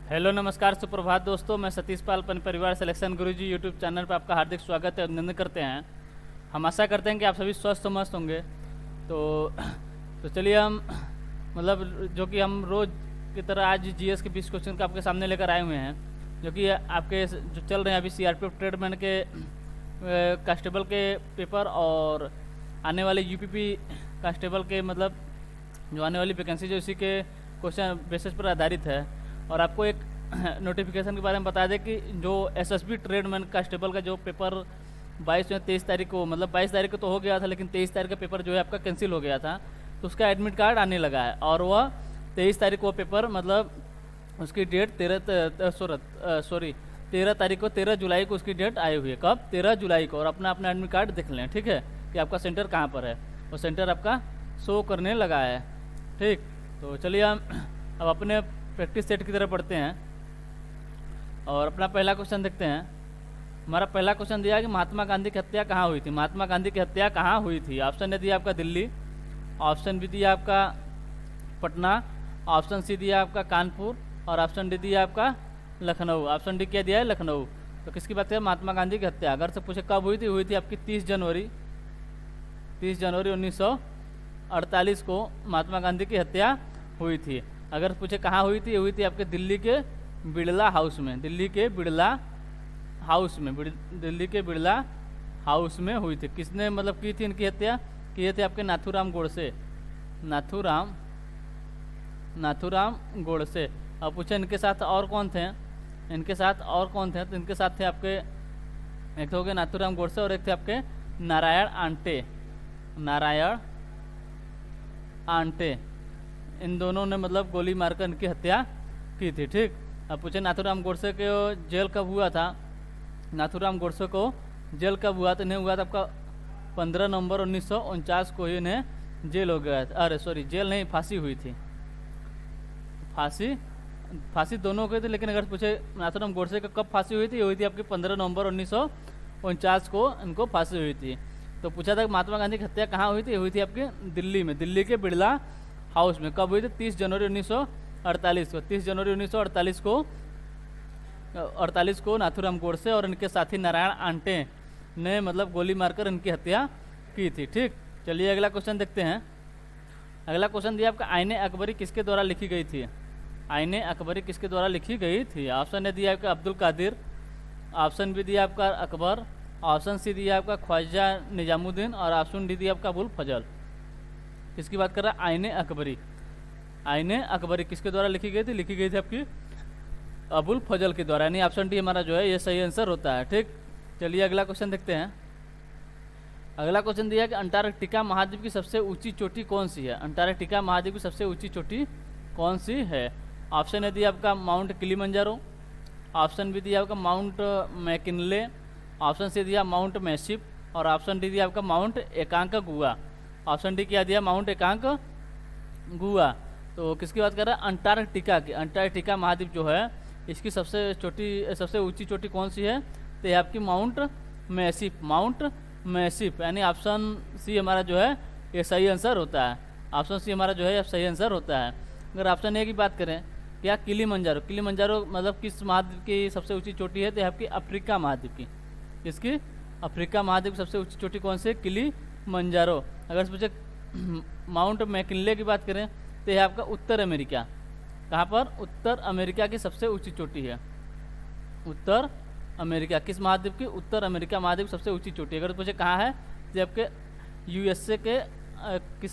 Hello नमस्कार सुप्रभात दोस्तों, मैं सतीश पाल अपन परिवार सिलेक्शन गुरुजी यूट्यूब चैनल पर आपका हार्दिक स्वागत है, अभिनंदन करते हैं। हम आशा करते हैं कि आप सभी स्वस्थ और मस्त होंगे। तो चलिए हम जो कि हम रोज़ की तरह आज जीएस के 20 क्वेश्चन का आपके सामने लेकर आए हुए हैं, जो कि आपके जो चल रहे हैं अभी सीआरपीएफ ट्रेडमैन के कांस्टेबल के पेपर और आने वाले यूपीपी कांस्टेबल के जो आने वाली वैकेंसी जो इसी के क्वेश्चन बेसिस पर आधारित है। और आपको एक नोटिफिकेशन के बारे में बता दें कि जो एसएसबी ट्रेडमैन कांस्टेबल का जो पेपर 22 या 23 तारीख को 22 तारीख को तो हो गया था, लेकिन 23 तारीख का पेपर जो है आपका कैंसिल हो गया था, तो उसका एडमिट कार्ड आने लगा है। और वह 23 तारीख को पेपर उसकी डेट 13 तारीख को 13 जुलाई को उसकी डेट आई हुई है। कब? 13 जुलाई को। और अपना एडमिट कार्ड देख लें, ठीक है, कि आपका सेंटर कहाँ पर है। वो सेंटर आपका शो करने लगा है, ठीक। तो चलिए हम अब अपने प्रैक्टिस सेट की तरफ बढ़ते हैं और अपना पहला क्वेश्चन देखते हैं। हमारा पहला क्वेश्चन दिया है कि महात्मा गांधी की हत्या कहाँ हुई थी। महात्मा गांधी की हत्या कहाँ हुई थी? ऑप्शन ए दिया आपका दिल्ली, ऑप्शन बी दिया आपका पटना, ऑप्शन सी दिया आपका कानपुर और ऑप्शन डी दिया आपका लखनऊ। ऑप्शन डी क्या दिया है? लखनऊ। तो किसकी बात है? महात्मा गांधी की हत्या। अगर से पूछे कब हुई थी आपकी 30 जनवरी 1948 को महात्मा गांधी की हत्या हुई थी। अगर पूछे कहाँ हुई थी आपके दिल्ली के बिड़ला हाउस में। दिल्ली के बिड़ला हाउस में हुई थी। किसने की थी इनकी हत्या? किए थे आपके नाथूराम गोडसे। नाथूराम गोडसे। अब पूछे इनके साथ और कौन थे? तो इनके साथ थे आपके, एक तो हो गए नाथूराम गोडसे और एक थे आपके नारायण आंटे। इन दोनों ने गोली मारकर इनकी हत्या की थी, ठीक। अब पूछे नाथूराम गोडसे के जेल कब हुआ था? नाथूराम गोडसे को जेल कब हुआ? तो इन्हें हुआ था आपका 15 नवंबर 1949 को ही इन्हें जेल हो गया था। अरे सॉरी, जेल नहीं, फांसी हुई थी। फांसी दोनों के थे, लेकिन अगर पूछे नाथूराम गोडसे का कब फांसी हुई थी आपकी 15 नवंबर 1949 को इनको फांसी हुई थी। तो पूछा था महात्मा गांधी की हत्या कहाँ हुई थी आपकी दिल्ली में, दिल्ली के बिड़ला हाउस में। कब हुई थी? 30 जनवरी 1948 को। 30 जनवरी 1948 को नाथूराम गोडसे और इनके साथी नारायण आंटे ने गोली मारकर इनकी हत्या की थी, ठीक। चलिए अगला क्वेश्चन देखते हैं। अगला क्वेश्चन दिया आपका आईने अकबरी किसके द्वारा लिखी गई थी? आईने अकबरी किसके द्वारा लिखी गई थी? ऑप्शन ए दिया आपका अब्दुल कादिर, ऑप्शन बी दिया आपका अकबर, ऑप्शन सी दिया आपका ख्वाजा निजामुद्दीन और ऑप्शन डी दिया आपका अबुल फजल। किसकी बात कर रहा है? आईने अकबरी किसके द्वारा लिखी गई थी आपकी अबुल फजल के द्वारा, यानी ऑप्शन डी हमारा जो है ये सही आंसर होता है, ठीक। चलिए अगला क्वेश्चन देखते हैं। अगला क्वेश्चन दिया है कि अंटार्कटिका महाद्वीप की सबसे ऊंची चोटी कौन सी है? अंटार्कटिका महाद्वीप की सबसे ऊंची चोटी कौन सी है? ऑप्शन ए दिया आपका माउंट किलिमंजारो, ऑप्शन बी दिया आपका माउंट मैकिनले, ऑप्शन सी दिया माउंट मैसिफ और ऑप्शन डी दिया आपका माउंट एकांकगुआ। ऑप्शन डी क्या दिया? माउंट एकांकगुआ। तो किसकी बात कर रहा है? अंटार्कटिका की। अंटार्कटिका महाद्वीप जो है इसकी सबसे ऊंची चोटी कौन सी है? तो ये आपकी माउंट मैसिफ, यानी ऑप्शन सी हमारा जो है ये सही आंसर होता है। ऑप्शन सी हमारा जो है सही आंसर होता है। अगर ऑप्शन ए की बात करें, क्या किलिमंजारो किस महाद्वीप की सबसे ऊंची चोटी है? तो आपकी अफ्रीका महाद्वीप की। किसकी? अफ्रीका महाद्वीप की सबसे ऊंची चोटी कौन सी? किलिमंजारो। अगर पूछे माउंट मैकिनले की बात करें तो यह आपका उत्तर अमेरिका। कहाँ पर? उत्तर अमेरिका की सबसे ऊंची चोटी है। उत्तर अमेरिका किस महाद्वीप की? उत्तर अमेरिका महाद्वीप की सबसे ऊंची चोटी। अगर पूछे कहाँ है तो आपके यूएसए के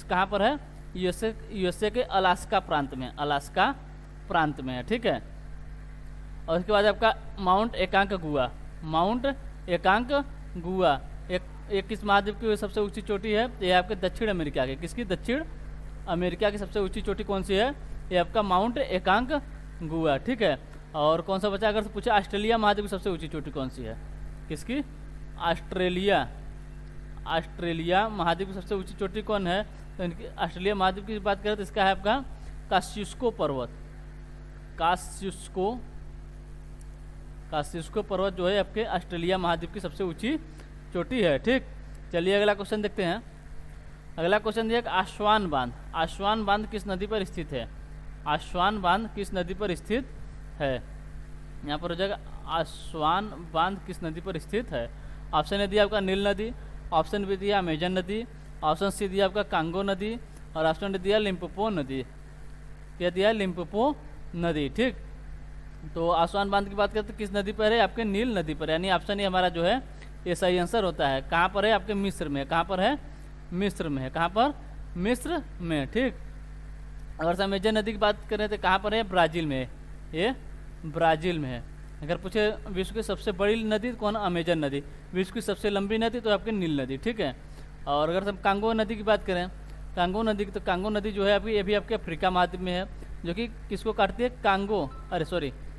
कहाँ पर है? यूएसए के अलास्का प्रांत में है, ठीक है। और उसके बाद आपका माउंट एकांकगुआ एक किस महाद्वीप की सबसे ऊंची चोटी है? ये आपके दक्षिण अमेरिका के। किसकी? दक्षिण अमेरिका की सबसे ऊंची चोटी कौन सी है? ये आपका माउंट एकांकगुआ, ठीक है। और कौन सा बचा? अगर से पूछे ऑस्ट्रेलिया महाद्वीप की सबसे ऊंची चोटी कौन सी है? किसकी? ऑस्ट्रेलिया महाद्वीप की सबसे ऊंची चोटी कौन है? तो इनकी ऑस्ट्रेलिया महाद्वीप की बात करें तो इसका है आपका कास्युस्को पर्वत जो है आपके ऑस्ट्रेलिया महाद्वीप की सबसे ऊंची चोटी है, ठीक। चलिए अगला क्वेश्चन देखते हैं। अगला क्वेश्चन दिया आश्वान बांध किस नदी पर स्थित है? आश्वान बांध किस नदी पर स्थित है। यहाँ पर हो जाएगा आसवान बांध किस नदी पर स्थित है। ऑप्शन ए दिया आपका नील नदी, ऑप्शन बी दिया अमेजन नदी, ऑप्शन सी दिया आपका कांगो नदी और ऑप्शन डी दिया लिम्पोपो नदी। क्या दिया? लिम्पोपो नदी। ठीक, तो आसवान बांध की बात करते हैं किस नदी पर है? आपके नील नदी पर, यानी ऑप्शन ए हमारा जो है ये सही आंसर होता है। कहाँ पर है? आपके मिस्र में। कहाँ पर है? मिस्र में है। कहाँ पर? मिस्र में। ठीक, अगर अमेजन नदी की बात करें तो कहाँ पर है? ब्राज़ील में। ये ब्राज़ील में है। अगर पूछे विश्व की सबसे बड़ी नदी कौन? अमेजन नदी। विश्व की सबसे लंबी नदी तो आपकी नील नदी। ठीक है, और अगर हम कांगो नदी की बात करें, कांगो नदी, तो कांगो नदी जो है आपकी ये भी आपके अफ्रीका महाद्वीप में है, जो कि किसको काटती है?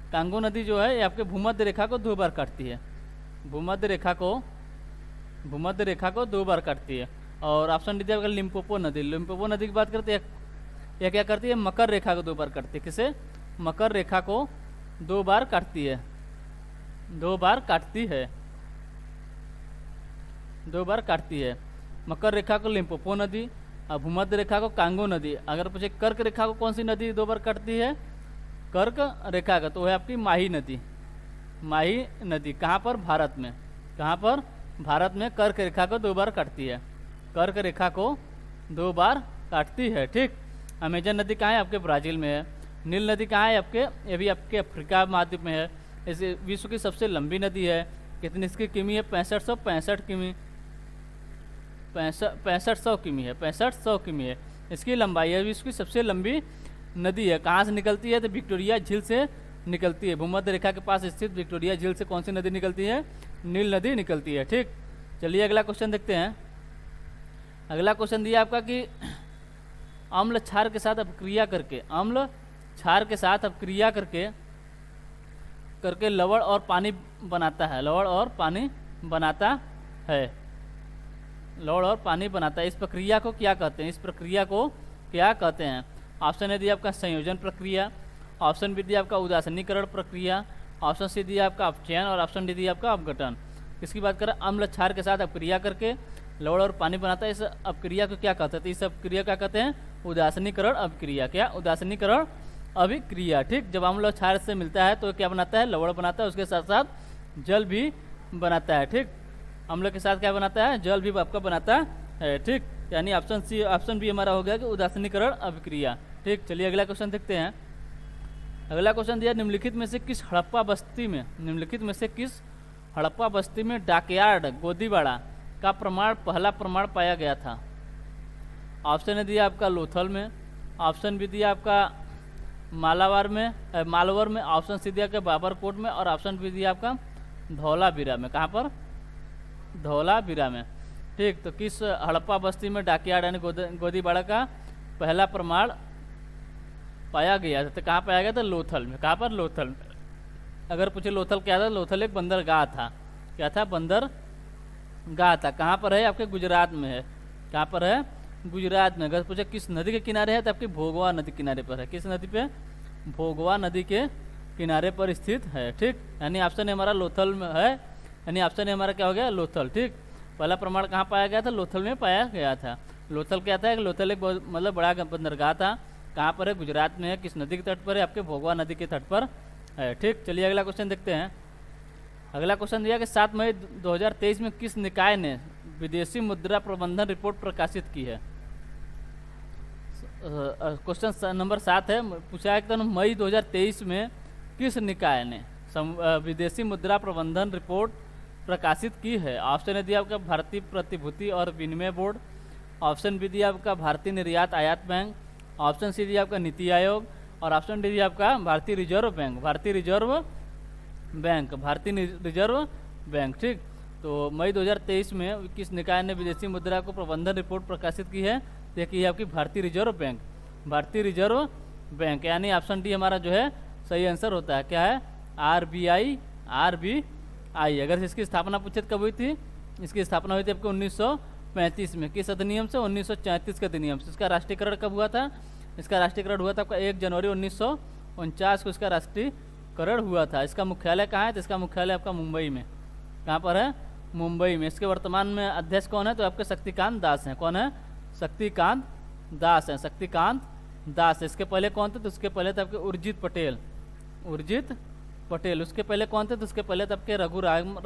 कांगो नदी जो है ये आपके भूमध्य रेखा को 2 बार काटती है। भूमध्य रेखा को 2 बार काटती है। और ऑप्शन डी दिया आपका लिम्पोपो नदी। लिम्पोपो नदी की बात करते हैं, यह क्या करती है? मकर रेखा को 2 बार काटती है। किसे? मकर रेखा को 2 बार काटती है। 2 बार काटती है। 2 बार काटती है। मकर रेखा को लिम्पोपो नदी और भूमध्य रेखा को कांगो नदी। अगर पूछे कर्क रेखा को कौन सी नदी 2 बार काटती है? कर्क रेखा का तो है आपकी माही नदी। माही नदी कहाँ पर? भारत में। कहाँ पर? भारत में कर्क रेखा को 2 बार काटती है। कर्क रेखा को 2 बार काटती है। ठीक, अमेजन नदी कहाँ है? आपके ब्राज़ील में है। नील नदी कहाँ है? आपके ये भी आपके अफ्रीका महाद्वीप में है। इसे विश्व की सबसे लंबी नदी है। कितनी इसकी किमी है? 6565 किमी। 6500 किमी है। 6500 किमी है इसकी लंबाई है। विश्व की सबसे लंबी नदी है। कहाँ से निकलती है? तो विक्टोरिया झील से निकलती है। भूमध्य रेखा के पास स्थित विक्टोरिया झील से कौन सी नदी निकलती है? नील नदी निकलती है। ठीक, चलिए अगला क्वेश्चन देखते हैं। अगला क्वेश्चन दिया आपका कि अम्ल क्षार के साथ अपक्रिया करके, अम्ल क्षार के साथ अपक्रिया करके लवण और पानी बनाता है। लवण और पानी बनाता है। लवण और पानी बनाता है। इस प्रक्रिया को क्या कहते हैं? इस प्रक्रिया को क्या कहते हैं? ऑप्शन ए दिया आपका संयोजन प्रक्रिया, ऑप्शन बी दिया आपका उदासीनीकरण प्रक्रिया, ऑप्शन सी दिया आपका अपचयन और ऑप्शन डी दिया आपका अपघटन। इसकी बात करें, अम्ल क्षार के साथ अपक्रिया करके लवण और पानी बनाता है, इस अपक्रिया को क्या कहते हैं? तो इस अपक्रिया क्या कहते हैं? उदासीनीकरण अभिक्रिया। क्या? उदासीनीकरण अभिक्रिया। ठीक, जब अम्ल क्षार से मिलता है तो क्या बनाता है? लवण बनाता है, उसके साथ साथ जल भी बनाता है। ठीक, अम्ल के साथ क्या बनाता है? जल भी आपका बनाता है। ठीक, यानी ऑप्शन बी हमारा हो गया कि उदासीनीकरण अभिक्रिया। ठीक, चलिए अगला क्वेश्चन देखते हैं। अगला क्वेश्चन दिया, निम्नलिखित में से किस हड़प्पा बस्ती में डॉकयार्ड गोदीबाड़ा का पहला प्रमाण पाया गया था? ऑप्शन ए दिया आपका लोथल में, ऑप्शन बी दिया आपका मालावर में, ऑप्शन सी दिया आपका बाबरकोट में और ऑप्शन बी दिया आपका धौलावीरा में। कहाँ पर? धौलावीरा में। ठीक, तो किस हड़प्पा बस्ती में डॉकयार्ड यानी गोदीबाड़ा का पहला प्रमाण पाया गया था? तो कहाँ पाया गया था? लोथल में। कहाँ पर? लोथल में। अगर पूछे लोथल क्या था? लोथल एक बंदरगाह था। क्या था? बंदरगाह था। कहाँ पर है? आपके गुजरात में है। कहाँ पर है? गुजरात में। अगर पूछे किस नदी के किनारे है तो आपकी भोगवा नदी किनारे पर है। किस नदी पे? भोगवा नदी के किनारे पर स्थित है। ठीक, यानी ऑप्शन हमारा लोथल में है, यानी ऑप्शन हमारा क्या हो गया? लोथल। ठीक, पहला प्रमाण कहाँ पाया गया था? लोथल में पाया गया था। लोथल क्या था? लोथल एक मतलब बड़ा बंदरगाह था। कहाँ पर है? गुजरात में है। किस नदी के तट पर है? आपके भोगवा नदी के तट पर है। ठीक, चलिए अगला क्वेश्चन देखते हैं। अगला क्वेश्चन दिया कि 7 मई 2023 में किस निकाय ने विदेशी मुद्रा प्रबंधन रिपोर्ट प्रकाशित की है? क्वेश्चन नंबर 7 है, पूछा है कि मई 2023 में किस निकाय ने विदेशी मुद्रा प्रबंधन रिपोर्ट प्रकाशित की है? ऑप्शन ए दिया आपका भारतीय प्रतिभूति और विनिमय बोर्ड, ऑप्शन बी दिया आपका भारतीय निर्यात आयात बैंक, ऑप्शन सी दिया आपका नीति आयोग और ऑप्शन डी दिया आपका भारतीय रिजर्व बैंक। ठीक, तो मई 2023 में किस निकाय ने विदेशी मुद्रा को प्रबंधन रिपोर्ट प्रकाशित की है? देखिए आपकी भारतीय रिजर्व बैंक, यानी ऑप्शन डी हमारा जो है सही आंसर होता है। क्या है? RBI। अगर इसकी स्थापना पूछे कब हुई थी? इसकी स्थापना हुई थी आपको 1935 में। किस अधिनियम से? 1934 के अधिनियम से। इसका राष्ट्रीयकरण कब हुआ था? इसका राष्ट्रीयकरण हुआ था आपका 1 जनवरी 1949 को इसका राष्ट्रीयकरण हुआ था। इसका मुख्यालय कहाँ है? तो इसका मुख्यालय आपका मुंबई में। कहाँ पर है? मुंबई में। इसके वर्तमान में अध्यक्ष कौन है? तो आपके शक्तिकांत दास हैं। कौन है? शक्तिकांत दास हैं। इसके पहले कौन थे? तो उसके पहले थे आपके उर्जित पटेल। उसके पहले कौन थे? तो उसके पहले तब के रघुराम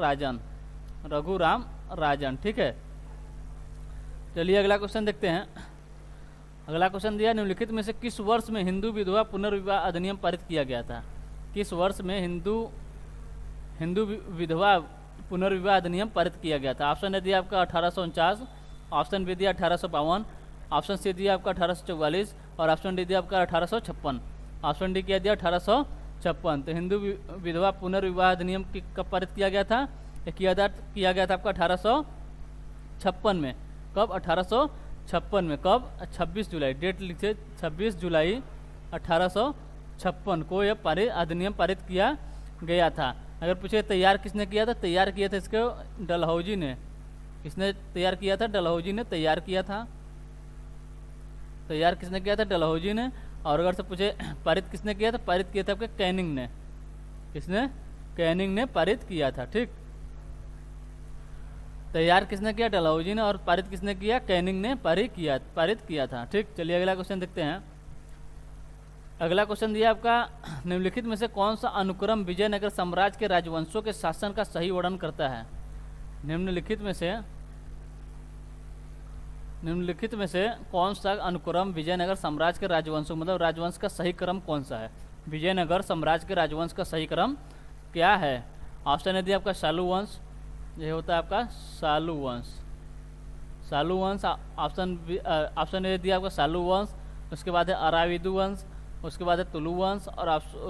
राजन। ठीक है, चलिए अगला क्वेश्चन देखते हैं। अगला क्वेश्चन दिया, निम्नलिखित में से किस वर्ष में हिंदू विधवा पुनर्विवाह अधिनियम पारित किया गया था? किस वर्ष में हिंदू विधवा पुनर्विवाह अधिनियम पारित किया गया था? ऑप्शन ए दिया आपका 1849, ऑप्शन बी दिया 1852, ऑप्शन सी दिया आपका 1844 और ऑप्शन डी दिया आपका 1856। ऑप्शन डी किया दिया 1856। तो हिंदू विधवा पुनर्विवाह अधिनियम कब पारित किया गया था? किया गया था आपका 1856 में। कब? 1856 में। कब? 26 जुलाई, डेट लिखिए 26 जुलाई 1856 को यह अधिनियम पारित किया गया था। अगर पूछे तैयार किसने किया था? तैयार किया था इसको डलहौजी ने। किसने तैयार किया था? डलहौजी ने तैयार किया था। तैयार किसने किया था? डलहौजी ने। और अगर से पूछे पारित किसने किया था? पारित किया था आपके कैनिंग ने। किसने? कैनिंग ने पारित किया था। ठीक, तैयार किसने किया? डलहौजी ने। और पारित किसने किया? कैनिंग ने पारित किया था। ठीक, चलिए अगला क्वेश्चन देखते हैं। अगला क्वेश्चन दिया आपका, निम्नलिखित में से कौन सा अनुक्रम विजयनगर साम्राज्य के राजवंशों के शासन का सही वर्णन करता है? निम्नलिखित में से कौन सा अनुक्रम विजयनगर साम्राज्य के राजवंशों, मतलब राजवंश का सही क्रम कौन सा है? विजयनगर साम्राज्य के राजवंश का सही क्रम क्या है? ऑप्शन ए दिया आपका शालू वंश, ये होता है आपका शालू वंश। ऑप्शन ए दिया आपका शालू वंश, उसके बाद है अराविदु वंश, उसके बाद है तुलु वंश और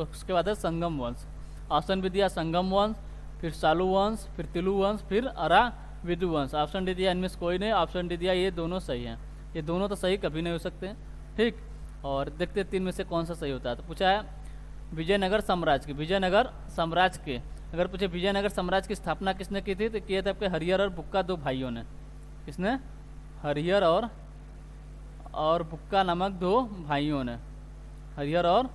उसके बाद है संगम वंश। ऑप्शन बी दिया संगम वंश, फिर शालू वंश, फिर तुलु वंश, फिर अराविदु वंश। ऑप्शन डी दिया इनमें से कोई नहीं। ऑप्शन डी दिया ये दोनों सही हैं। ये दोनों तो सही कभी नहीं हो सकते। ठीक, और देखते तीन में से कौन सा सही होता है। तो पूछा है विजयनगर साम्राज्य के, अगर पूछे विजयनगर साम्राज्य की स्थापना किसने की थी? तो किए थे आपके हरिहर और बुक्का दो भाइयों ने। किसने? हरिहर और बुक्का नामक दो भाइयों ने। हरिहर और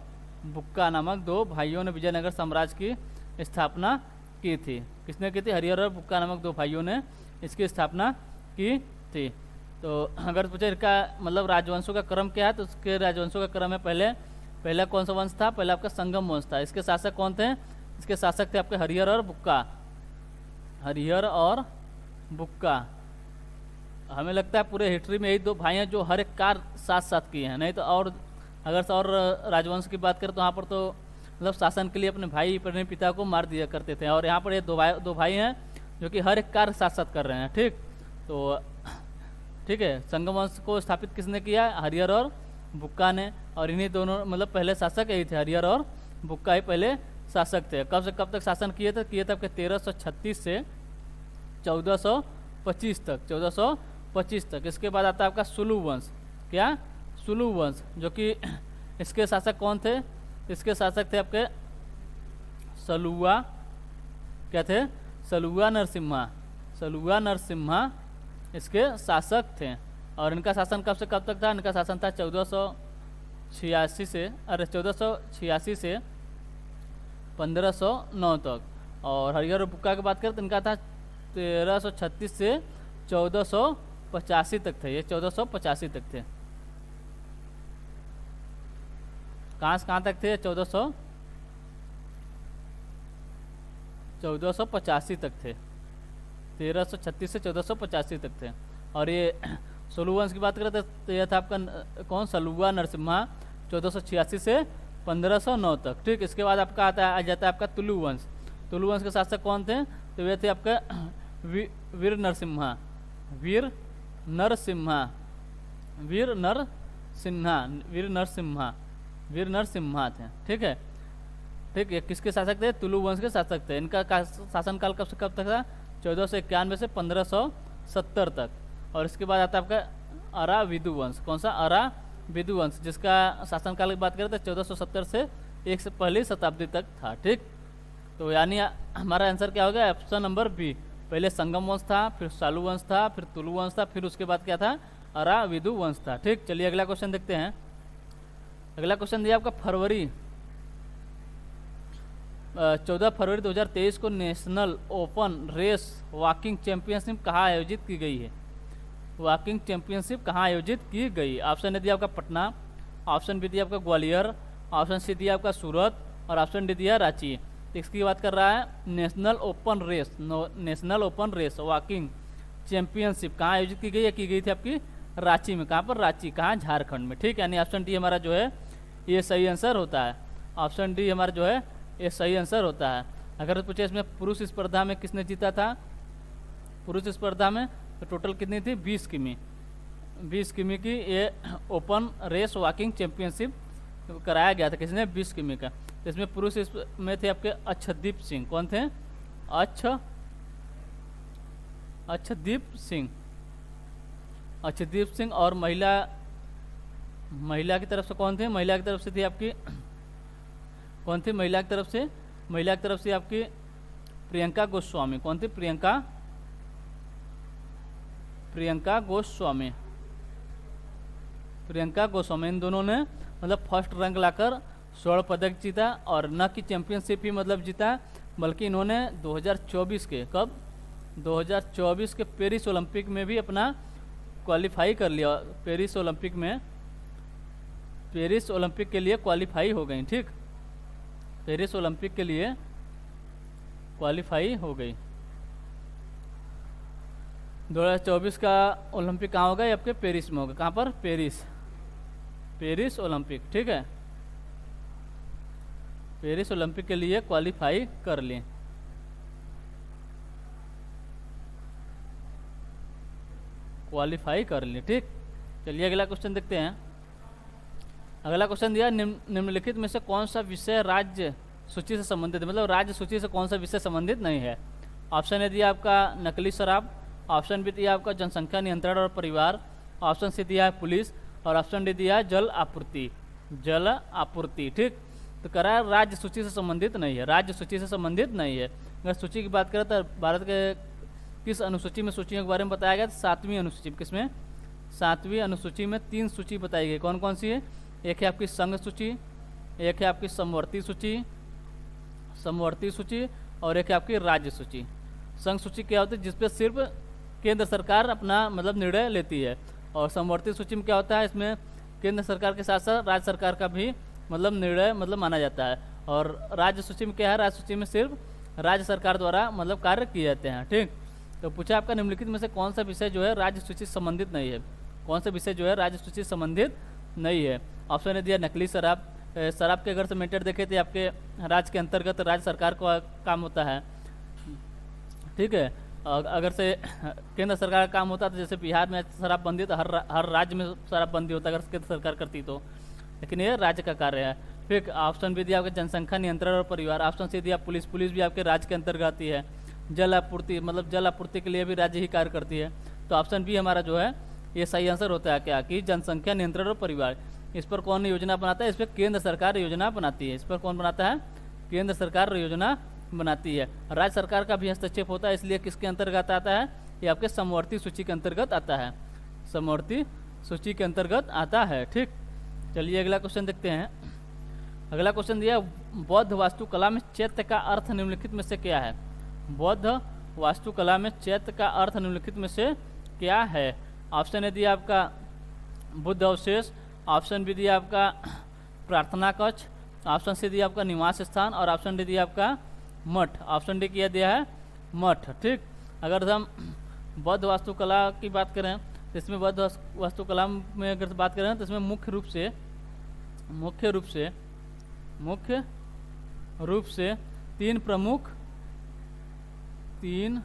बुक्का नामक दो भाइयों ने विजयनगर साम्राज्य की स्थापना की थी। किसने की थी? हरिहर और बुक्का नामक दो भाइयों ने इसकी स्थापना की थी। तो अगर पूछे इसका मतलब राजवंशों का क्रम क्या है, तो उसके राजवंशों का क्रम है पहला कौन सा वंश था? पहला आपका संगम वंश था। इसके शासक कौन थे? इसके शासक थे आपके हरिहर और बुक्का। हमें लगता है पूरे हिस्ट्री में यही दो भाई हैं जो हर एक कार्य साथ साथ किए हैं। नहीं तो और राजवंश की बात करें तो वहाँ पर तो मतलब शासन के लिए अपने भाई अपने पिता को मार दिया करते थे। और यहाँ पर ये दो भाई हैं जो कि हर एक कार्य साथ साथ कर रहे हैं। ठीक, तो ठीक है, संगम वंश को स्थापित किसने किया? हरिहर और बुक्का ने। और इन्हीं दोनों मतलब पहले शासक यही थे, हरिहर और बुक्का ही पहले शासक थे। कब से कब तक शासन किए थे? किए थे आपके 1336 से 1425 तक। इसके बाद आता है आपका सुलु वंश। क्या? सुलु वंश, जो कि इसके शासक कौन थे? इसके शासक थे आपके सलुआ। क्या थे? सलुआ नरसिम्हा इसके शासक थे। और इनका शासन कब से कब तक था? इनका शासन था 1486 से 1509 तक। और हरिहर और बुक्का की बात करें तो इनका था 1336 से 1485 तक थे। ये 1485 तक थे। कहाँ से कहाँ तक थे? 1485 तक थे। 1336 से 1485 तक थे। और ये सोलुवंश की बात करें तो यह था आपका कौन? सलुआ नरसिम्हा 1486 से 1509 तक। ठीक, इसके बाद आपका आ जाता है आपका तुलु वंश। तुलु वंश के शासक कौन थे? तो वे थे आपका वीर नरसिम्हा थे। ठीक है, ठीक है, किसके शासक थे? तुलु वंश के शासक थे। इनका शासनकाल कब से कब तक था? 1491 से 1570 तक। और इसके बाद आता है आपका अराविदु वंश। कौन सा? अराविदु वंश, जिसका शासनकाल की बात करें तो 1470 से एक से पहली शताब्दी तक था। ठीक, तो यानी हमारा आंसर क्या हो गया? Option number B. पहले संगम वंश था, फिर शालू वंश था, फिर तुलु वंश था, फिर उसके बाद क्या था? अराविदु वंश था। ठीक, चलिए अगला क्वेश्चन देखते हैं। अगला क्वेश्चन दिया आपका 14 फरवरी 2023 को national open race walking championship कहाँ आयोजित की गई है? वॉकिंग चैंपियनशिप कहाँ आयोजित की गई? ऑप्शन ए दिया आपका पटना, ऑप्शन बी दिया आपका ग्वालियर, ऑप्शन सी दिया आपका सूरत, और ऑप्शन डी दिया रांची। तो इसकी बात कर रहा है national open race walking championship कहाँ आयोजित की गई है? की गई थी आपकी रांची में। कहाँ पर? रांची। कहाँ? झारखंड में। ठीक है, यानी ऑप्शन डी हमारा जो है ये सही आंसर होता है। ऑप्शन डी हमारा जो है ये सही आंसर होता है। अगर पूछे इसमें पुरुष स्पर्धा में किसने जीता था? पुरुष स्पर्धा में तो टोटल कितनी थी? 20 किमी। 20 किमी की ये ओपन रेस वॉकिंग चैंपियनशिप कराया गया था। किसने? 20 किमी का। तो इसमें पुरुष में थे आपके अच्छदीप सिंह। कौन थे? अच्छदीप सिंह। और महिला की तरफ से कौन थे? महिला की तरफ से थी आपकी कौन थी? महिला की तरफ से आपकी प्रियंका गोस्वामी। कौन थी? प्रियंका गोस्वामी। इन दोनों ने मतलब फर्स्ट रैंक लाकर स्वर्ण पदक जीता, और न कि चैंपियनशिप ही मतलब जीता, बल्कि इन्होंने 2024 के 2024 के पेरिस ओलंपिक में भी अपना क्वालिफाई कर लिया। पेरिस ओलंपिक के लिए क्वालिफाई हो गई। ठीक, पेरिस ओलंपिक के लिए क्वालिफाई हो गई। 2024 का ओलंपिक कहाँ होगा? ये आपके पेरिस में होगा। कहाँ पर? Paris Olympic. ठीक है, पेरिस ओलंपिक के लिए क्वालिफाई कर लिए। ठीक, चलिए अगला क्वेश्चन देखते हैं। अगला क्वेश्चन दिया निम्नलिखित में से कौन सा विषय राज्य सूची से संबंधित है? मतलब राज्य सूची से कौन सा विषय संबंधित नहीं है? ऑप्शन ए दिया आपका नकली शराब, ऑप्शन बी दिया आपका जनसंख्या नियंत्रण और परिवार, ऑप्शन सी दिया है पुलिस, और ऑप्शन डी दिया है जल आपूर्ति। ठीक, तो कह रहा है राज्य सूची से संबंधित नहीं है। अगर सूची की बात करें तो भारत के किस अनुसूची में सूचियों के बारे में बताया गया? 7वीं अनुसूची। किसमें? 7वीं अनुसूची में 3 सूची बताई गई। कौन कौन सी है? एक है आपकी संघ सूची, एक है आपकी समवर्ती सूची, और एक है आपकी राज्य सूची। संघ सूची क्या होती है? जिसपे सिर्फ केंद्र सरकार अपना मतलब निर्णय लेती है। और समवर्ती सूची में क्या होता है? इसमें केंद्र सरकार के साथ साथ राज्य सरकार का भी मतलब निर्णय मतलब माना जाता है। और राज्य सूची में क्या है? राज्य सूची में सिर्फ राज्य सरकार द्वारा मतलब कार्य किए जाते हैं। ठीक, तो पूछा आपका निम्नलिखित में से कौन सा विषय जो है राज्य सूची से संबंधित नहीं है? ऑप्शन ए दिया नकली शराब। शराब के अगर से मेटर देखे तो आपके राज्य के अंतर्गत राज्य सरकार का काम होता है। ठीक है, अगर से केंद्र सरकार का काम होता तो जैसे बिहार में शराबबंदी तो हर राज्य में शराबबंदी होता अगर केंद्र सरकार करती तो, लेकिन ये राज्य का कार्य है। फिर ऑप्शन बी दिया आपके जनसंख्या नियंत्रण और परिवार, ऑप्शन सी दिया पुलिस भी आपके राज्य के अंतर्गत आती है। जल आपूर्ति के लिए भी राज्य ही कार्य करती है। तो ऑप्शन बी हमारा जो है ये सही आंसर होता है क्या? कि जनसंख्या नियंत्रण और परिवार। इस पर कौन योजना बनाता है? इस पर केंद्र सरकार योजना बनाती है। इस पर कौन बनाता है? केंद्र सरकार योजना बनाती है। राज्य सरकार का भी हस्तक्षेप होता है, इसलिए किसके अंतर्गत आता है? ये आपके समवर्ती सूची के अंतर्गत आता है। ठीक, चलिए अगला क्वेश्चन देखते हैं। अगला क्वेश्चन दिया बौद्ध वास्तुकला में चैत्य का अर्थ निम्नलिखित में से क्या है? बौद्ध वास्तुकला में चैत्य का अर्थ निम्नलिखित में से क्या है? ऑप्शन ए दिया आपका बुद्ध अवशेष, ऑप्शन बी दिया आपका प्रार्थना कक्ष, ऑप्शन सी दिया आपका निवास स्थान, और ऑप्शन डी दिया आपका मठ। ऑप्शन डी किया दिया है मठ। ठीक, अगर हम बौद्ध वास्तुकला की बात करें तो इसमें बौद्ध वास्तुकला में अगर बात करें तो इसमें मुख्य रूप से तीन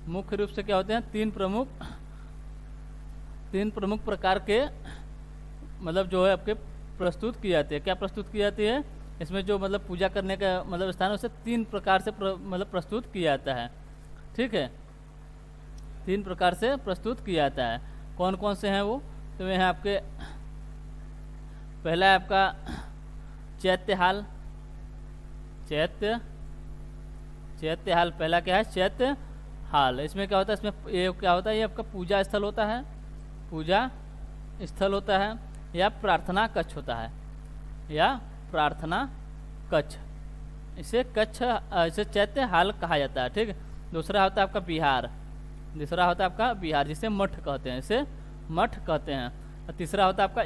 मुख्य रूप से क्या होते हैं? तीन प्रमुख प्रकार के मतलब जो है आपके प्रस्तुत की जाती है। क्या प्रस्तुत की जाती है? इसमें जो मतलब पूजा करने का मतलब स्थान है उसे 3 प्रकार से मतलब प्रस्तुत किया जाता है। ठीक है, 3 प्रकार से प्रस्तुत किया जाता है। कौन कौन से हैं वो? तो ये हैं आपके, पहला है आपका चैत्य हाल। पहला क्या है? चैत्य हाल। इसमें क्या होता है? इसमें ये क्या होता है? ये आपका पूजा स्थल होता है या प्रार्थना कक्ष होता है, इसे चैत्य हाल कहा जाता है। ठीक है, दूसरा होता है आपका बिहार, जिसे मठ कहते हैं, और तीसरा होता है आपका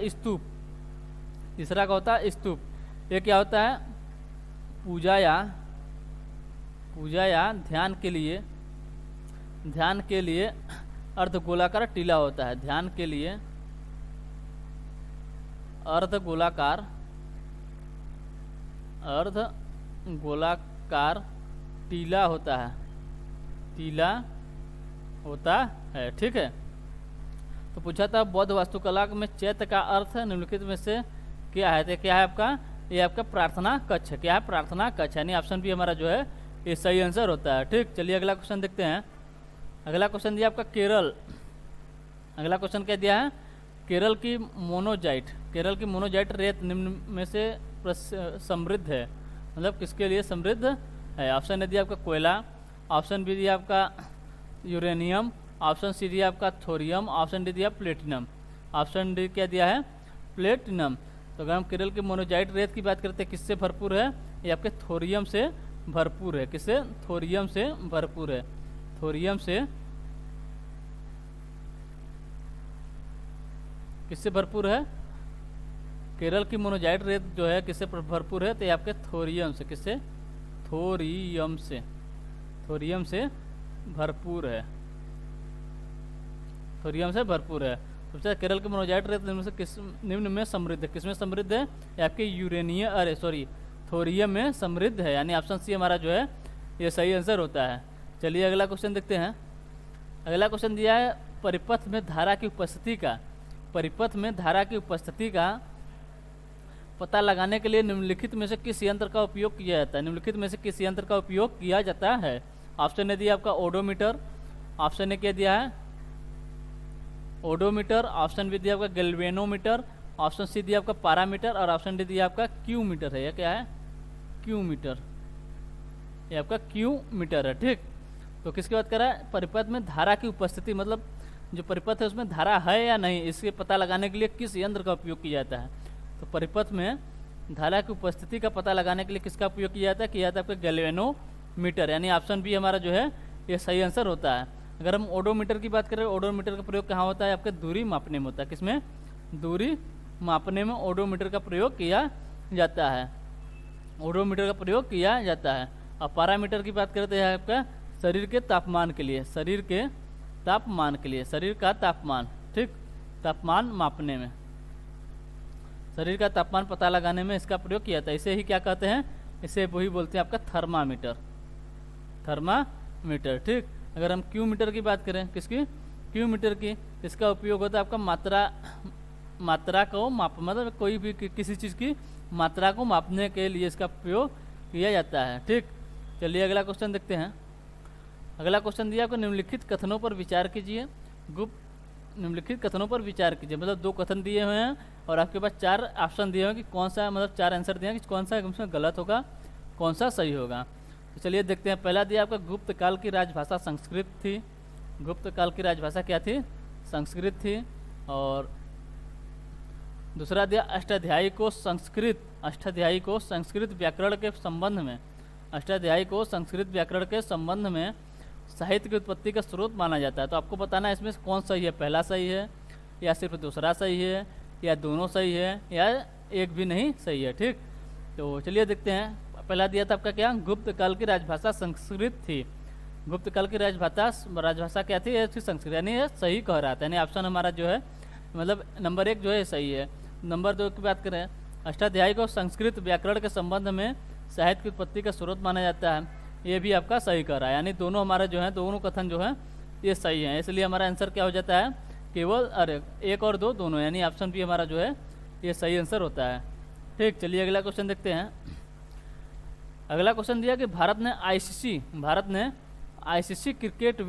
स्तूप। ये क्या होता है? पूजा या ध्यान के लिए अर्धगोलाकार टीला होता है। ध्यान के लिए अर्धगोलाकार टीला होता है। ठीक है। तो पूछा था बौद्ध वास्तुकला में चैत्य का अर्थ निम्नलिखित में से क्या है? तो क्या है आपका? ये आपका प्रार्थना कक्ष है। क्या है? प्रार्थना कक्ष, यानी ऑप्शन बी हमारा जो है ये सही आंसर होता है। ठीक, चलिए अगला क्वेश्चन देखते हैं। अगला क्वेश्चन दिया आपका केरल। अगला क्वेश्चन क्या दिया है? केरल की मोनोजाइट रेत निम्न में से समृद्ध है, मतलब किसके लिए समृद्ध है? ऑप्शन ए दिया आपका कोयला, ऑप्शन बी दिया आपका यूरेनियम, ऑप्शन सी दिया आपका थोरियम, ऑप्शन डी दिया प्लेटिनम। ऑप्शन डी क्या दिया है? प्लेटिनम। तो अगर हम केरल की मोनोजाइट रेत की बात करते हैं, किससे भरपूर है? ये आपके थोरियम से भरपूर है। किससे? थोरियम से भरपूर है। थोरियम से किससे भरपूर है? केरल की मोनोजाइट रेत जो है किससे भरपूर है? तो ये आपके थोरियम से। किससे? थोरियम से भरपूर है। थोरियम से भरपूर है। सबसे केरल की मोनोजाइट रेत निम्न में समृद्ध है। किसमें समृद्ध है? ये आपके थोरियम में समृद्ध है, यानी ऑप्शन सी हमारा जो है ये सही आंसर होता है। चलिए अगला क्वेश्चन देखते हैं। अगला क्वेश्चन दिया है परिपथ में धारा की उपस्थिति का पता लगाने के लिए निम्नलिखित में से किस यंत्र का उपयोग किया जाता है? निम्नलिखित में से किस यंत्र का उपयोग किया जाता है? ऑप्शन ए दिया आपका ओडोमीटर, ऑप्शन ए क्या दिया है? ओडोमीटर, ऑप्शन बी दिया आपका गैल्वेनोमीटर, ऑप्शन सी दिया आपका पारामीटर और ऑप्शन डी दिया आपका क्यू मीटर है। यह क्या है? Q metre. ये आपका क्यू मीटर है। ठीक, तो किसकी बात कर रहा है? परिपथ में धारा की उपस्थिति, मतलब जो परिपथ है उसमें धारा है या नहीं, इसके पता लगाने के लिए किस यंत्र का उपयोग किया जाता है? तो परिपथ में धारा की उपस्थिति का पता लगाने के लिए किसका उपयोग किया जाता है? किया जाता है आपका गैल्वेनोमीटर, यानी ऑप्शन बी हमारा जो है ये सही आंसर होता है। अगर हम ओडोमीटर की बात करें, ओडोमीटर का प्रयोग कहाँ होता है? आपके दूरी मापने में होता है। किसमें? दूरी मापने में ओडोमीटर का प्रयोग किया जाता है। ओडोमीटर का प्रयोग किया जाता है। और पारामीटर की बात करें तो यह आपका शरीर के तापमान के लिए, शरीर का तापमान, ठीक, तापमान मापने में, शरीर का तापमान पता लगाने में इसका प्रयोग किया जाता है। इसे ही क्या कहते हैं? इसे वही बोलते हैं आपका थर्मामीटर। ठीक, अगर हम क्यू मीटर की बात करें, किसकी? क्यू मीटर की, इसका उपयोग होता है आपका मात्रा को मतलब कोई भी किसी चीज़ की मात्रा को मापने के लिए इसका प्रयोग किया जाता है। ठीक, चलिए अगला क्वेश्चन देखते हैं। अगला क्वेश्चन दिया आपको निम्नलिखित कथनों पर विचार कीजिए। निम्नलिखित कथनों पर विचार कीजिए, मतलब दो कथन दिए हुए हैं और आपके पास 4 ऑप्शन दिए हुए हैं कि कौन सा, मतलब 4 आंसर दिए हैं कि कौन सा उसमें गलत होगा, कौन सा सही होगा। तो चलिए देखते हैं। पहला दिया आपका गुप्त काल की राजभाषा संस्कृत थी। गुप्त काल की राजभाषा क्या थी? संस्कृत थी। और दूसरा दिया अष्टाध्यायी को संस्कृत व्याकरण के संबंध में साहित्य की उत्पत्ति का स्रोत माना जाता है। तो आपको बताना है इसमें कौन सही है, पहला सही है या सिर्फ दूसरा सही है या दोनों सही है या एक भी नहीं सही है। ठीक, तो चलिए देखते हैं। पहला दिया था आपका क्या? गुप्त काल की राजभाषा संस्कृत थी। गुप्त काल की राजभाषा क्या थी? ये थी संस्कृत, यानी ये सही कह रहा था, यानी ऑप्शन हमारा जो है मतलब नंबर 1 जो है सही है। नंबर 2 की बात करें, अष्टाध्यायी को संस्कृत व्याकरण के संबंध में साहित्य की उत्पत्ति का स्रोत माना जाता है, ये भी आपका सही कह रहा है, यानी दोनों हमारा जो है, दोनों कथन जो है ये सही है। इसलिए हमारा आंसर क्या हो जाता है? केवल 1 और 2 दोनों, यानी ऑप्शन बी हमारा जो है ये सही आंसर होता है। ठीक, चलिए अगला क्वेश्चन देखते हैं। अगला क्वेश्चन दिया कि भारत ने आईसीसी क्रिकेट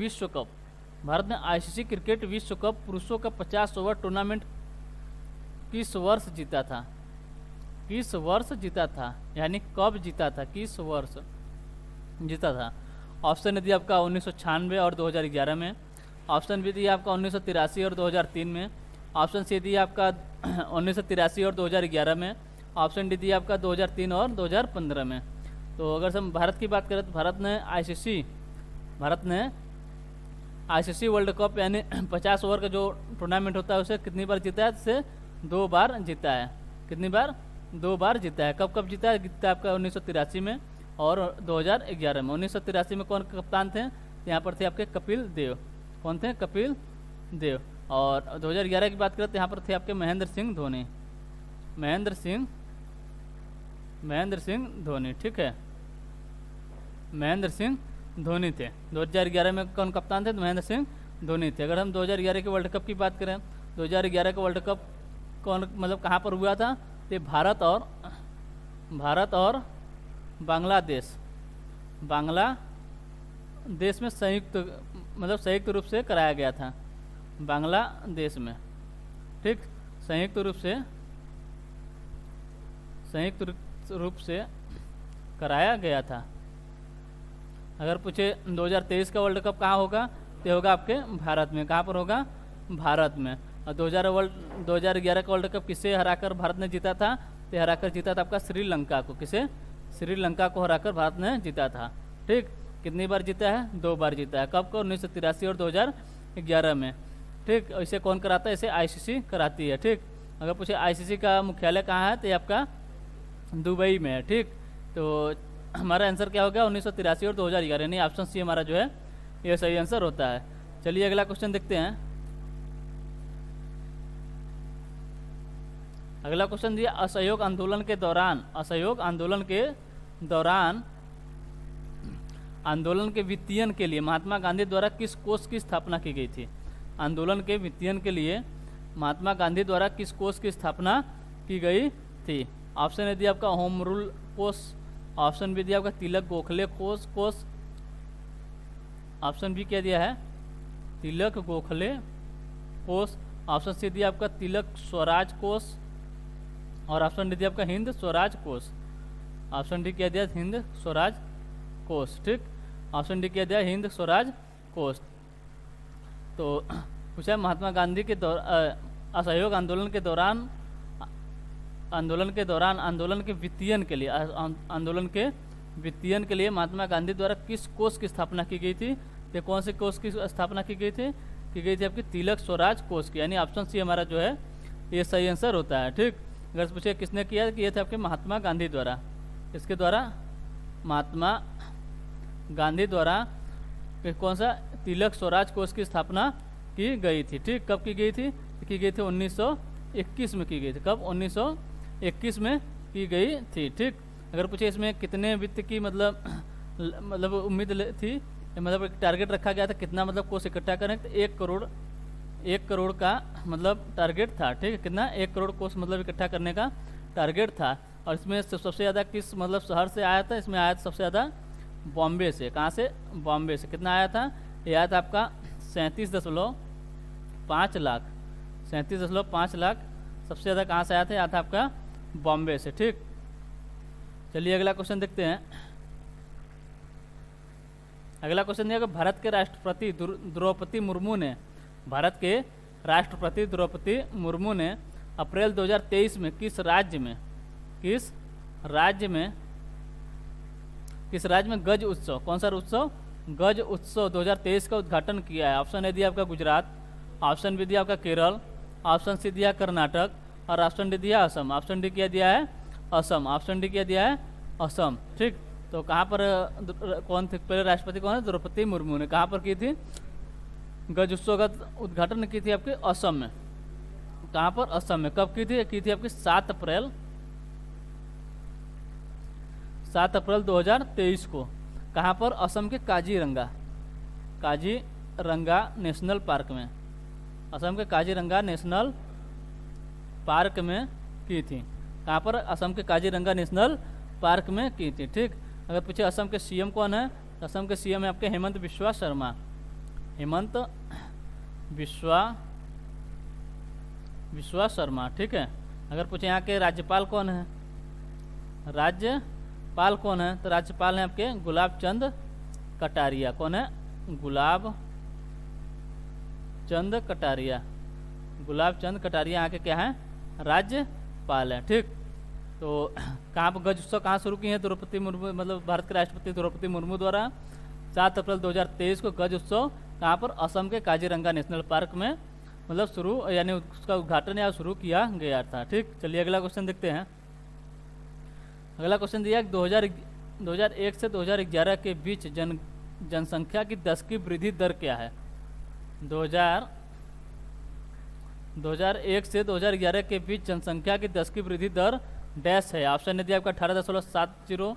विश्व कप पुरुषों का 50 ओवर टूर्नामेंट किस वर्ष जीता था, यानी कब जीता था, किस वर्ष जीता था। ऑप्शन दिया आपका 1996 और 2011 में, ऑप्शन बी दिया आपका 1983 और 2003 में, ऑप्शन सी दिया आपका 1983 और 2011 में, ऑप्शन डी दिया आपका 2003 और 2015 में। तो अगर हम भारत की बात करें तो भारत ने आईसीसी वर्ल्ड कप यानी 50 ओवर का जो टूर्नामेंट होता है उसे कितनी बार जीता है? से 2 बार जीता है। कितनी बार? 2 बार जीता है। कब कब जीता है? जीता है आपका 1983 में और 2011 में। 1983 में कौन कप्तान थे? यहाँ पर थे आपके कपिल देव। कौन थे? कपिल देव। और 2011 की बात करें तो यहाँ पर थे आपके महेंद्र सिंह धोनी। महेंद्र सिंह धोनी, ठीक है, महेंद्र सिंह धोनी थे। 2011 में कौन कप्तान थे? तो महेंद्र सिंह धोनी थे। अगर हम 2011 के वर्ल्ड कप की बात करें, 2011 का वर्ल्ड कप कौन मतलब कहाँ पर हुआ था? ये भारत और बांग्लादेश में संयुक्त रूप से कराया गया था। बांग्लादेश में, ठीक, संयुक्त रूप से कराया गया था। अगर पूछे 2023 का वर्ल्ड कप कहाँ होगा? तो होगा आपके भारत में। कहाँ पर होगा? भारत में। और 2011 का वर्ल्ड कप किसे हराकर भारत ने जीता था? तो हराकर जीता था आपका श्रीलंका को। किसे? श्रीलंका को हराकर भारत ने जीता था, ठीक। कितनी बार जीता है? 2 बार जीता है। कब को? 1983 और 2011 में, ठीक। इसे कौन कराता है? इसे आईसीसी कराती है, ठीक। अगर पूछे आईसीसी का मुख्यालय कहाँ है? तो ये आपका दुबई में है, ठीक। तो हमारा आंसर क्या होगा? 1983 और 2011, यानी ऑप्शन सी हमारा जो है ये सही आंसर होता है। चलिए अगला क्वेश्चन देखते हैं। अगला क्वेश्चन दिया, असहयोग आंदोलन के वित्तीयन के लिए महात्मा गांधी द्वारा किस कोष की स्थापना की गई थी? आंदोलन के वित्तीयन के लिए महात्मा गांधी द्वारा किस कोष की स्थापना की गई थी? ऑप्शन ए दिया आपका होम रूल कोष, ऑप्शन बी दिया आपका तिलक गोखले कोष, ऑप्शन बी क्या दिया है? तिलक गोखले कोष, ऑप्शन सी दिया आपका तिलक स्वराज कोष, और ऑप्शन डी दिया आपका हिंद स्वराज कोष। ऑप्शन डी क्या दिया? हिंद स्वराज कोष, ठीक। ऑप्शन डी क्या दिया? हिंद स्वराज कोष। तो पूछा महात्मा गांधी के असहयोग आंदोलन के दौरान आंदोलन के वित्तीयन के लिए महात्मा गांधी द्वारा किस कोष की स्थापना की गई थी? तो कौन से कोष की स्थापना की गई थी आपकी तिलक स्वराज कोष की, यानी ऑप्शन सी हमारा जो है ये सही आंसर होता है, ठीक। अगर पूछे किसने किया? कि ये थे आपके महात्मा गांधी द्वारा। इसके द्वारा महात्मा गांधी द्वारा कौन सा? तिलक स्वराज कोष की स्थापना की गई थी, ठीक। कब की गई थी? 1921 में की गई थी। कब? 1921 में की गई थी, ठीक। अगर पूछे इसमें कितने वित्त की मतलब उम्मीद थी, मतलब एक टारगेट रखा गया था, कितना मतलब कोष इकट्ठा करें? तो 1 करोड़ का मतलब टारगेट था, ठीक है। कितना? 1 करोड़ कोष मतलब इकट्ठा करने का टारगेट था। और इसमें सबसे ज़्यादा किस मतलब शहर से आया था? इसमें आया था सबसे ज़्यादा बॉम्बे से। कहाँ से? बॉम्बे से। कितना आया था? ये आया था आपका 37.5 लाख। 37.5 लाख सबसे ज़्यादा कहाँ से आया था? आया था आपका बॉम्बे से, ठीक। चलिए अगला क्वेश्चन देखते हैं। अगला क्वेश्चन दिया कि भारत के राष्ट्रपति द्रौपदी मुर्मू ने अप्रैल 2023 में किस राज्य में गज उत्सव, कौन सा उत्सव? गज उत्सव 2023 का उद्घाटन किया है? ऑप्शन ए दिया आपका गुजरात, ऑप्शन बी दिया आपका केरल, ऑप्शन सी दिया कर्नाटक, और ऑप्शन डी दिया असम। ऑप्शन डी क्या दिया है? असम। ऑप्शन डी क्या दिया है? असम, ठीक। तो कहाँ पर कौन थे पहले राष्ट्रपति? कौन है? द्रौपदी मुर्मू ने। कहाँ पर की थी गज उत्सव का उद्घाटन? की थी आपके असम में। कहाँ पर? असम में। कब की थी? की थी आपकी 7 अप्रैल 2023 को। कहाँ पर? असम के काजीरंगा नेशनल पार्क में। असम के काजीरंगा नेशनल पार्क में की थी। कहाँ पर? असम के काजीरंगा नेशनल पार्क में की थी, ठीक। अगर पूछे असम के सीएम कौन है? असम के सीएम है आपके हेमंत बिस्वा शर्मा। बिस्वा शर्मा, ठीक है। अगर पूछे यहाँ के राज्यपाल कौन है? तो राज्यपाल हैं आपके गुलाब चंद कटारिया। कौन है? गुलाब चंद कटारिया यहाँ के क्या है? राज्यपाल है, ठीक। तो कहाँ पर गज उत्सव कहाँ शुरू किए हैं? द्रौपदी मुर्मू, मतलब भारत के राष्ट्रपति द्रौपदी मुर्मू द्वारा 7 अप्रैल 2023 को गज उत्सव कहाँ पर? असम के काजीरंगा नेशनल पार्क में मतलब शुरू, यानी उसका उद्घाटन या शुरू किया गया था, ठीक। चलिए अगला क्वेश्चन देखते हैं। अगला क्वेश्चन दिया 2001 से 2011 के बीच जनसंख्या की 10 की वृद्धि दर क्या है। 2001 से 2011 के बीच जनसंख्या की 10 की वृद्धि दर डैश है। ऑप्शन ए दिया आपका 18.70,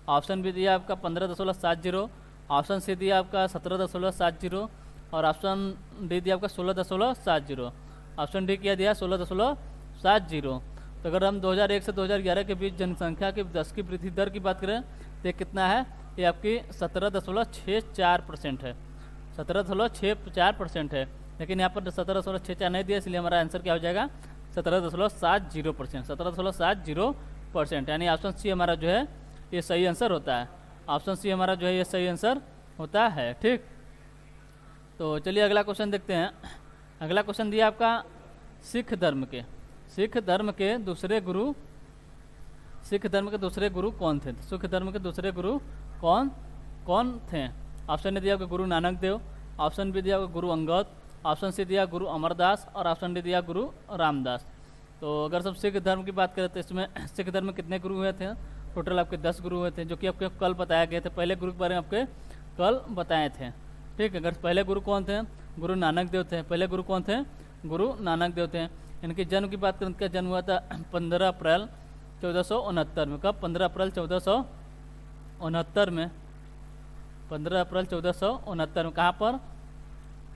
ऑप्शन बी दिया आपका 15.70, ऑप्शन सी दिया आपका 17.70 और ऑप्शन डी दिया आपका 16.70। ऑप्शन डी क्या दिया 16.70। तो अगर हम 2001 से 2011 के बीच जनसंख्या की 10 की वृद्धि दर की बात करें तो ये कितना है, ये आपकी 17.64% है, 17.64% है। लेकिन यहाँ पर 17.64 नहीं दिया, इसलिए हमारा आंसर क्या हो जाएगा 17.70%, 17.70%। यानी ऑप्शन सी हमारा जो है ये सही आंसर होता है। ऑप्शन सी हमारा जो है ये सही आंसर होता है। ठीक, तो चलिए अगला क्वेश्चन देखते हैं। अगला क्वेश्चन दिया आपका सिख धर्म के दूसरे गुरु कौन थे। सिख धर्म के दूसरे गुरु कौन थे। ऑप्शन ए दिया आपका गुरु नानक देव, ऑप्शन बी दिया आपका गुरु अंगद, ऑप्शन सी दिया गुरु अमरदास और ऑप्शन डी दिया गुरु रामदास। तो अगर सब सिख धर्म की बात करें तो इसमें सिख धर्म में कितने गुरु हुए थे, टोटल आपके 10 गुरु हुए थे, जो कि आपके कल बताया गए थे। पहले गुरु के बारे में आपके कल बताए थे। ठीक, अगर पहले गुरु कौन थे, गुरु नानक देव थे। पहले गुरु कौन थे, गुरु नानक देव थे। इनके जन्म की बात करें, इनका जन्म हुआ था 15 अप्रैल 1469 में। कब, 15 अप्रैल 1469 में, 15 अप्रैल 1469 में। कहाँ पर,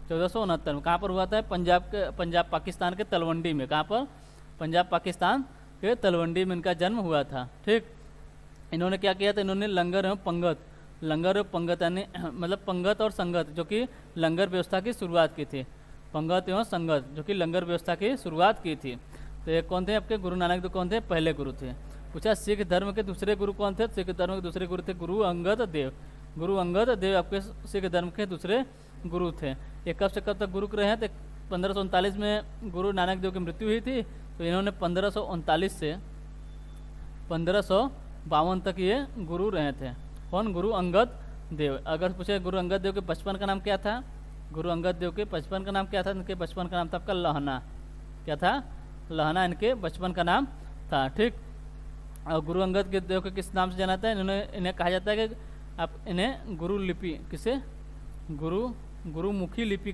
1469 में कहाँ पर हुआ था, पंजाब पाकिस्तान के तलवंडी में। कहाँ पर, पंजाब पाकिस्तान के तलवंडी में इनका जन्म हुआ था। ठीक, इन्होंने क्या किया था, इन्होंने लंगर एवं पंगत यानी मतलब पंगत और संगत, जो कि लंगर व्यवस्था की शुरुआत की थी। पंगत एवं संगत जो कि लंगर व्यवस्था की शुरुआत की थी। तो ये कौन थे आपके, गुरु नानक देव कौन थे, पहले गुरु थे। पूछा सिख धर्म के दूसरे गुरु कौन थे। सिख धर्म के दूसरे गुरु थे गुरु अंगद देव। गुरु अंगद देव आपके सिख धर्म के दूसरे गुरु थे। ये कब से कब तक गुरु रहे हैं, तो 1539 में गुरु नानक देव की मृत्यु हुई थी। तो इन्होंने 1539 से 1552 तक ये गुरु रहे थे। कौन, गुरु अंगद देव। अगर पूछे गुरु अंगद देव के बचपन का नाम क्या था, गुरु अंगद देव के बचपन का नाम क्या था, इनके बचपन का नाम था आपका लहना। क्या था, लहना इनके बचपन का नाम था। ठीक, और गुरु अंगद के देव को किस नाम से जाना था, इन्हें कहा जाता है कि आप इन्हें गुरु लिपि, किसे, गुरुमुखी लिपि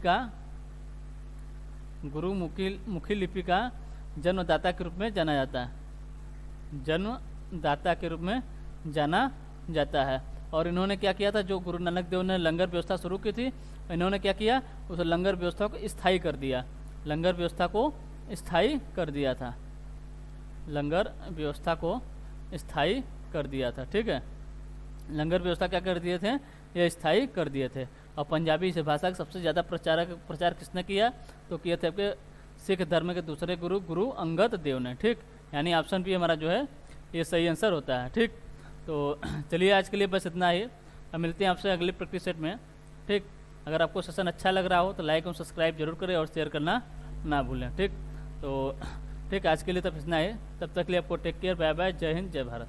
का जन्मदाता के रूप में जाना जाता है, जन्मदाता के रूप में जाना जाता है। और इन्होंने क्या किया था, जो गुरु नानक देव ने लंगर व्यवस्था शुरू की थी, इन्होंने क्या किया, उस लंगर व्यवस्था को स्थायी कर दिया। लंगर व्यवस्था को स्थायी कर दिया था, लंगर व्यवस्था को स्थायी कर दिया था। ठीक है, लंगर व्यवस्था क्या कर दिए थे, ये स्थायी कर दिए थे। और पंजाबी इस भाषा का सबसे ज़्यादा प्रचार किसने किया, तो किए थे आपके सिख धर्म के दूसरे गुरु गुरु अंगद देव ने। ठीक, यानी ऑप्शन बी हमारा जो है ये सही आंसर होता है। ठीक, तो चलिए आज के लिए बस इतना ही। अब मिलते हैं आपसे अगले प्रैक्टिस सेट में। ठीक, अगर आपको सेशन अच्छा लग रहा हो तो लाइक और सब्सक्राइब जरूर करें और शेयर करना ना भूलें। ठीक, तो ठीक आज के लिए तब इतना ही। तब तक के लिए आपको टेक केयर, बाय बाय, जय हिंद, जय भारत।